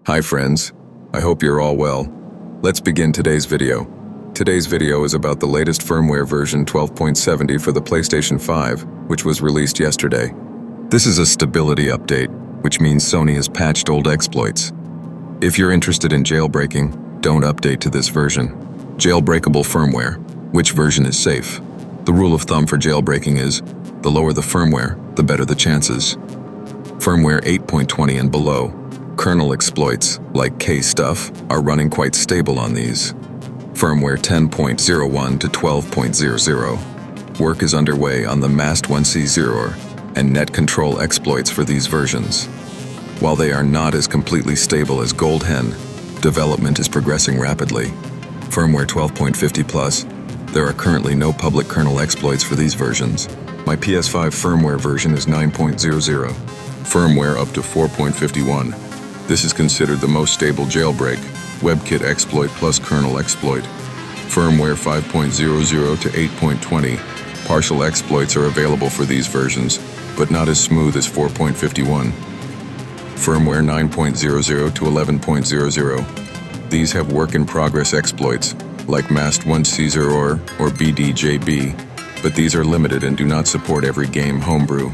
Hi friends, I hope you're all well. Let's begin today's video. Today's video is about the latest firmware version 12.70 for the PlayStation 5, which was released yesterday. This is a stability update, which means Sony has patched old exploits. If you're interested in jailbreaking, don't update to this version. Jailbreakable firmware. Which version is safe? The rule of thumb for jailbreaking is, the lower the firmware, the better the chances. Firmware 8.20 and below. Kernel exploits, like K-stuff, are running quite stable on these. Firmware 10.01 to 12.00. Work is underway on the MAST1C0 and net control exploits for these versions. While they are not as completely stable as Gold Hen, development is progressing rapidly. Firmware 12.50 plus, there are currently no public kernel exploits for these versions. My PS5 firmware version is 9.00. Firmware up to 4.51. This is considered the most stable jailbreak, WebKit exploit plus kernel exploit. Firmware 5.00 to 8.20. Partial exploits are available for these versions, but not as smooth as 4.51. Firmware 9.00 to 11.00. These have work-in-progress exploits, like MAST1C0 or BDJB, but these are limited and do not support every game homebrew.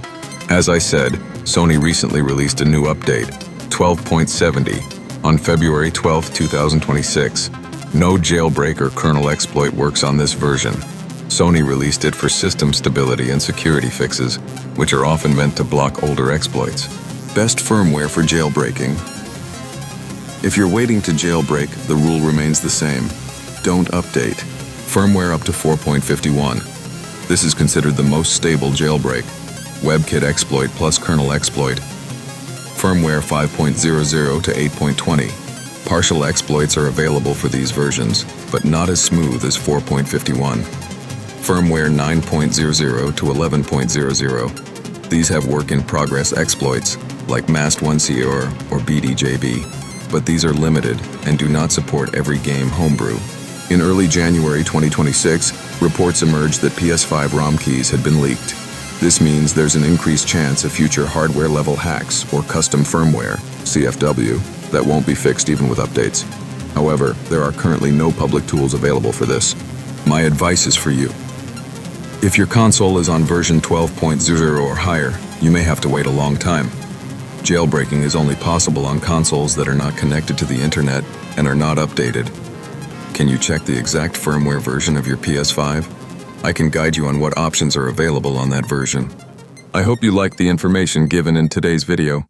As I said, Sony recently released a new update, 12.70, on February 12, 2026. No jailbreak or kernel exploit works on this version. Sony released it for system stability and security fixes, which are often meant to block older exploits. Best firmware for jailbreaking. If you're waiting to jailbreak, the rule remains the same. Don't update. Firmware up to 4.51. This is considered the most stable jailbreak. WebKit exploit plus kernel exploit. Firmware 5.00 to 8.20. Partial exploits are available for these versions, but not as smooth as 4.51. Firmware 9.00 to 11.00. These have work-in-progress exploits, like MAST1C or BDJB, but these are limited and do not support every game homebrew. In early January 2026, reports emerged that PS5 ROM keys had been leaked. This means there's an increased chance of future hardware-level hacks or custom firmware, CFW, that won't be fixed even with updates. However, there are currently no public tools available for this. My advice is for you. If your console is on version 12.00 or higher, you may have to wait a long time. Jailbreaking is only possible on consoles that are not connected to the internet and are not updated. Can you check the exact firmware version of your PS5? I can guide you on what options are available on that version. I hope you liked the information given in today's video.